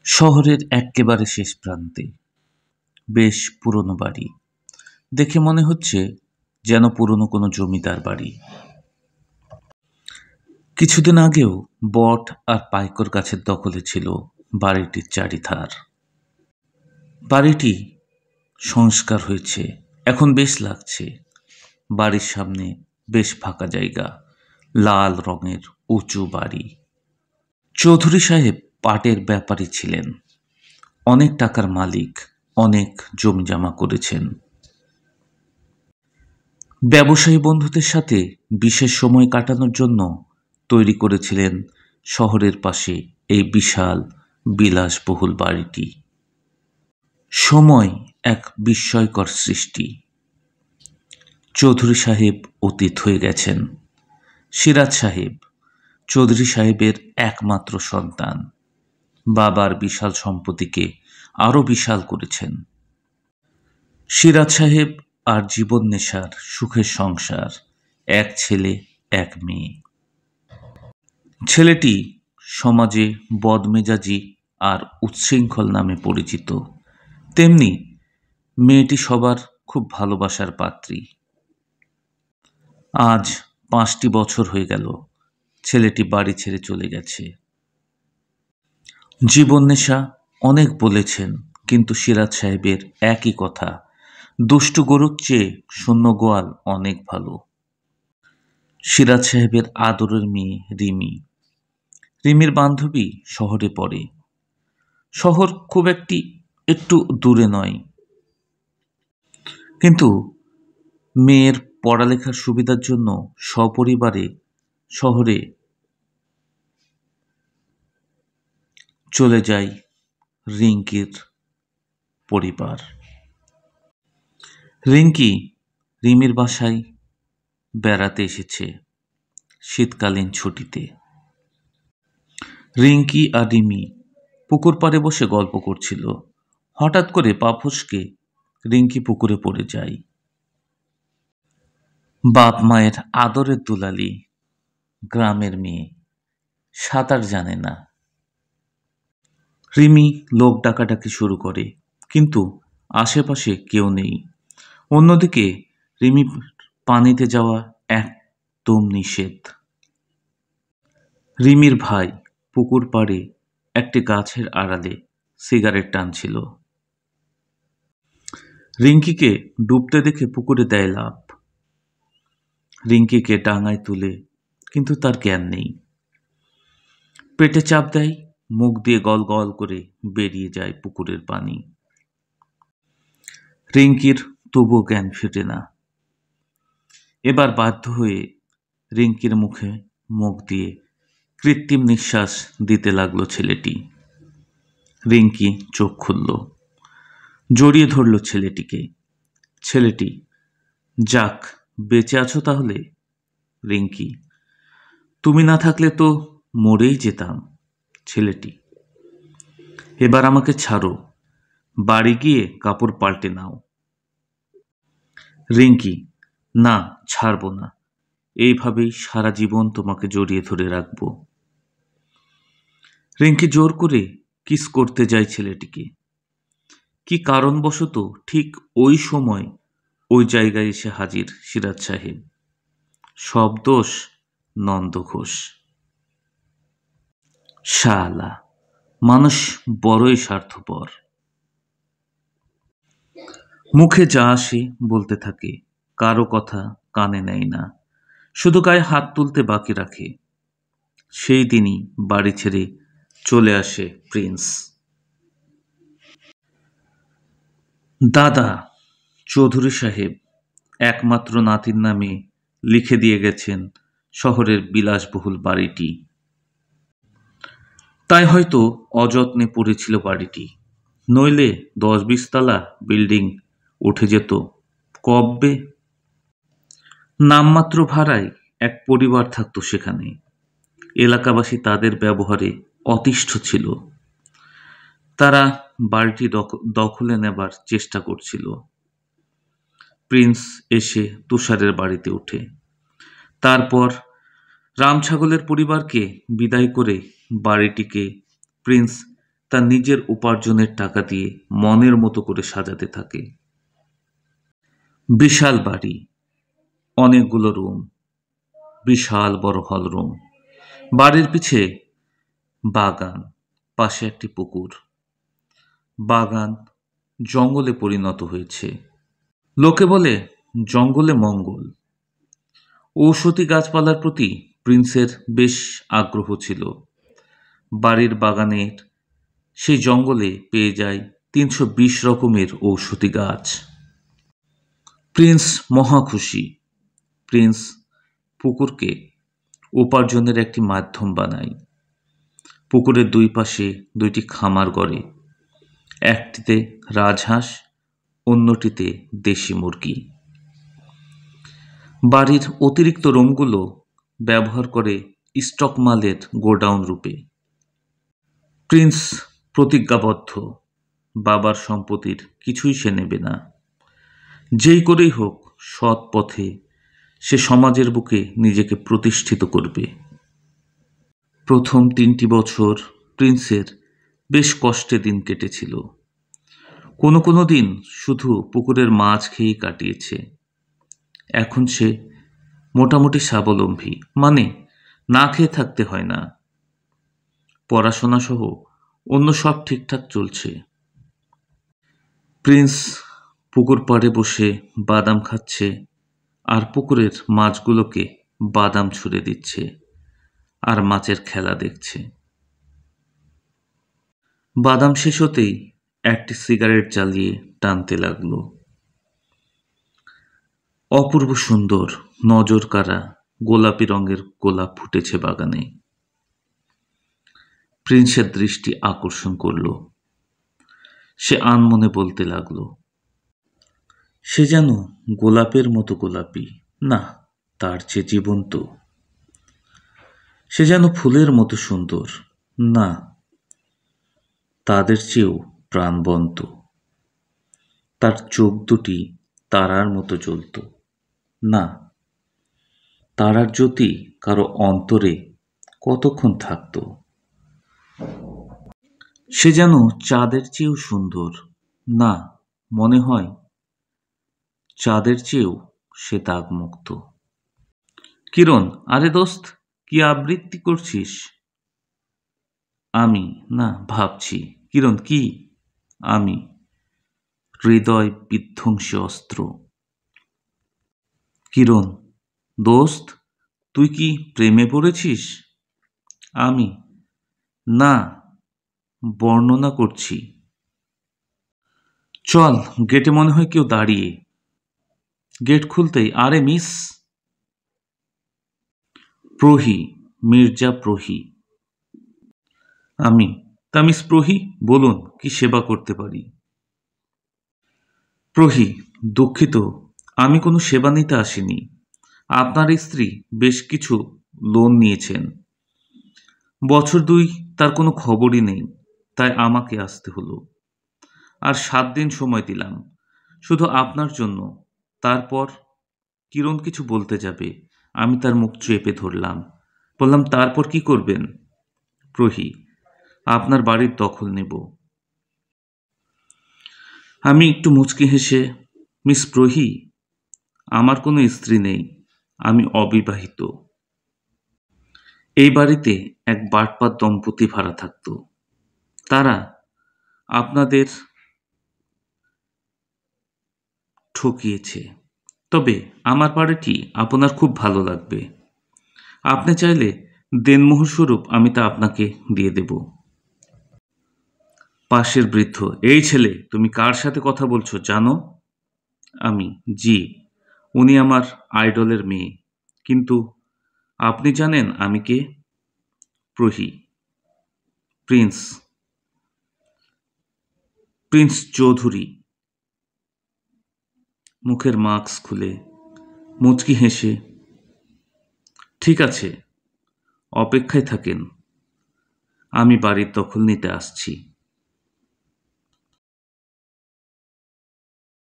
শহরের এক্কেবারে শেষ প্রান্তে বেশ পুরনো বাড়ি। দেখে মনে হচ্ছে যেন পুরনো কোনো জমিদার বাড়ি। কিছুদিন আগেও বট আর পাইকর গাছের দখলে ছিল বাড়িটির চারিধার। বাড়িটি সংস্কার হয়েছে, এখন বেশ লাগছে। বাড়ির সামনে বেশ ফাঁকা জায়গা, লাল রঙের উঁচু বাড়ি। চৌধুরী সাহেব পাটের ব্যাপারী ছিলেন, অনেক টাকার মালিক, অনেক জমিজমা করেছেন। ব্যবসায়ী বন্ধুদের সাথে বিশেষ সময় কাটানোর জন্য তৈরি করেছিলেন শহরের পাশে এই বিশাল বিলাসবহুল বাড়িটি। সময় এক বিস্ময়কর সৃষ্টি। চৌধুরী সাহেব অতীত হয়ে গেছেন। সিরাজ সাহেব চৌধুরী সাহেবের একমাত্র সন্তান, বাবার বিশাল সম্পত্তিকে আরো বিশাল করেছেন। সিরাজ সাহেব আর জীবন নেশার সুখের সংসার, এক ছেলে এক মেয়ে। ছেলেটি সমাজে বদমেজাজি আর উচ্ছৃঙ্খল নামে পরিচিত, তেমনি মেয়েটি সবার খুব ভালোবাসার পাত্রী। আজ 5টি বছর হয়ে গেল ছেলেটি বাড়ি ছেড়ে চলে গেছে। জীবন নেশা অনেক বলেছেন, কিন্তু সিরাজ সাহেবের একই কথা, দুষ্টু গরুর চেয়ে শূন্য গোয়াল অনেক ভালো। সিরাজ সাহেবের আদরের মেয়ে রিমি। রিমির বান্ধবী শহরে পড়ে। শহর খুব একটু দূরে নয়, কিন্তু মেয়ের পড়ালেখার সুবিধার জন্য সপরিবারে শহরে চলে যায় রিঙ্কির পরিবার। রিঙ্কি রিমির বাসায় বেড়াতে এসেছে শীতকালীন ছুটিতে। রিঙ্কি আর রিমি পুকুর পাড়ে বসে গল্প করছিল। হঠাৎ করে পা ফসকে রিঙ্কি পুকুরে পড়ে যায়। বাপ মায়ের আদরের দুলালি, গ্রামের মেয়ে, সাঁতার জানে না। রিমি লোক ডাকাডাকি শুরু করে, কিন্তু আশেপাশে কেউ নেই। অন্যদিকে রিমি পানিতে যাওয়া একদম নিষেধ। রিমির ভাই পুকুর পাড়ে একটি গাছের আড়ালে সিগারেট টানছিল। রিঙ্কিকে ডুবতে দেখে পুকুরে দেয় লাফ। রিঙ্কিকে ডাঙায় তুলে, কিন্তু তার জ্ঞান নেই। পেটে চাপ দেয়, মুখ দিয়ে গল গল করে বেরিয়ে যায় পুকুরের পানি। রিঙ্কির তবুও জ্ঞান ফেরে না। এবার বাধ্য হয়ে রিঙ্কির মুখে মুখ দিয়ে কৃত্রিম নিঃশ্বাস দিতে লাগলো ছেলেটি। রিঙ্কি চোখ খুলল, জড়িয়ে ধরল ছেলেটিকে। ছেলেটি, যাক বেঁচে আছো তাহলে। রিঙ্কি, তুমি না থাকলে তো মরেই যেতাম। ছেলেটি, এবার আমাকে ছাড়ো, বাড়ি গিয়ে কাপড় পাল্টে নাও। রিঙ্কি, না, ছাড়বো না, এইভাবেই সারা জীবন তোমাকে জড়িয়ে ধরে রাখবো। রিঙ্কি জোর করে কিস করতে যায় ছেলেটিকে। কি কারণবশত ঠিক ওই সময় ওই জায়গায় এসে হাজির সিরাজ সাহেব। সব দোষ নন্দ ঘোষ। শালা, মানুষ বড়ই স্বার্থপর। মুখে যা আসে বলতে থাকে, কারো কথা কানে নেয় না, শুধু গায়ে হাত তুলতে বাকি রাখে। সেই দিনই বাড়ি ছেড়ে চলে আসে প্রিন্স। দাদা চৌধুরী সাহেব একমাত্র নাতির নামে লিখে দিয়ে গেছেন শহরের বিলাসবহুল বাড়িটি। তাই হয়তো অযত্নে পড়েছিল বাড়িটি, নইলে 10-20 তলা বিল্ডিং উঠে যেত কব্বে। নামমাত্র ভাড়ায় এক পরিবার থাকতো সেখানে। এলাকাবাসী তাদের ব্যবহারে অতিষ্ঠ ছিল। তারা বাড়িটি দখলে নেবার চেষ্টা করছিল। প্রিন্স এসে তুষারের বাড়িতে ওঠে। তারপর রামছাগলের পরিবারকে বিদায় করে বাড়িটিকে প্রিন্স তার নিজের উপার্জনের টাকা দিয়ে মনের মতো করে সাজাতে থাকে। বিশাল বাড়ি, অনেকগুলো রুম, বিশাল বড় হল রুম, বাড়ির পিছে বাগান, পাশে একটি পুকুর। বাগান জঙ্গলে পরিণত হয়েছে। লোকে বলে জঙ্গলে মঙ্গল। ঔষধি গাছপালার প্রতি প্রিন্সের বেশ আগ্রহ ছিল। বাড়ির বাগানের সেই জঙ্গলে পেয়ে যায় ৩২০ রকমের ঔষধি গাছ। প্রিন্স মহা খুশি। প্রিন্স পুকুরকে উপার্জনের একটি মাধ্যম বানায়। পুকুরের দুই পাশে দুইটি খামার গড়ে, একটিতে রাজহাঁস, অন্যটিতে দেশি মুরগি। বাড়ির অতিরিক্ত রুমগুলো ব্যবহার করে স্টক মালের গোডাউন রূপে। প্রিন্স প্রতিজ্ঞাবদ্ধ, বাবার সম্পত্তির কিছুই সে নেবে না। যেই করেই হোক সৎ পথে সে সমাজের বুকে নিজেকে প্রতিষ্ঠিত করবে। প্রথম ৩টি বছর প্রিন্সের বেশ কষ্টে দিন কেটেছিল। কোনো দিন শুধু পুকুরের মাছ খেয়েই কাটিয়েছে। এখন সে মোটামুটি স্বাবলম্বী, মানে না খেয়ে থাকতে হয় না। পড়াশোনা সহ অন্য সব ঠিকঠাক চলছে। প্রিন্স পুকুর পাড়ে বসে বাদাম খাচ্ছে আর পুকুরের মাছগুলোকে বাদাম ছুঁড়ে দিচ্ছে আর মাছের খেলা দেখছে। বাদাম শেষ হতেই একটি সিগারেট জ্বালিয়ে টানতে লাগলো। অপূর্ব সুন্দর নজর কাড়া গোলাপি রঙের গোলাপ ফুটেছে বাগানে। প্রিন্সের দৃষ্টি আকর্ষণ করল। সে আনমনে বলতে লাগলো, সে যেন গোলাপের মতো গোলাপি, না তার চেয়ে জীবন্ত। সে যেন ফুলের মতো সুন্দর, না তাদের চেয়েও প্রাণবন্ত। তার চোখ দুটি তারার মতো জ্বলত, না তারার জ্যোতি কারো অন্তরে কতক্ষণ থাকত। সে যেন চাঁদের চেয়েও সুন্দর, না মনে হয় চাঁদের চেয়েও সে দাগমুক্ত। কিরণ, আরে দোস্ত, কি আবৃত্তি করছিস? আমি, না ভাবছি। কিরণ, কি? আমি, হৃদয় বিধ্বংসী অস্ত্র। কিরণ, দোস্ত তুই কি প্রেমে পড়েছিস? আমি, না বর্ণনা করছি। চল, গেটে মনে হয় কেউ দাঁড়িয়ে। গেট খুলতেই, আরে মিস প্রহি, মির্জা প্রহি। আমি, তা মিস প্রহি বলুন, কি সেবা করতে পারি? প্রহি, দুঃখিত, আমি কোনো সেবা নিতে আসিনি। আপনার স্ত্রী বেশ কিছু লোন নিয়েছেন, বছর ২ তার কোনো খবরই নেই, তাই আমাকে আসতে হলো। আর ৭ দিন সময় দিলাম শুধু আপনার জন্য। তারপর কিরণ কিছু বলতে যাবে, আমি তার মুখ চেপে ধরলাম। বললাম, তারপর কি করবেন? প্রহি, আপনার বাড়ির দখল নেব। আমি একটু মুচকি হেসে, মিস প্রহি, আমার কোনো স্ত্রী নেই, আমি অবিবাহিত। এই বাড়িতে এক বাটপার দম্পতি ভাড়া থাকত। তারা আপনাদের ঠকিয়েছে, তবে আমার বাড়িটি আপনার খুব ভালো লাগবে। আপনি চাইলে দেনমোহর স্বরূপ আমি তা আপনাকে দিয়ে দেব। পাশের বৃদ্ধ, এই ছেলে, তুমি কার সাথে কথা বলছো জানো? আমি, জি, উনি আমার আইডলের মেয়ে। কিন্তু আপনি জানেন আমি কে? প্রহি, প্রিন্স, প্রিন্স চৌধুরী। মুখের মাস্ক খুলে মুচকি হেসে, ঠিক আছে, অপেক্ষায় থাকেন, আমি বাড়ির দখল নিতে আসছি।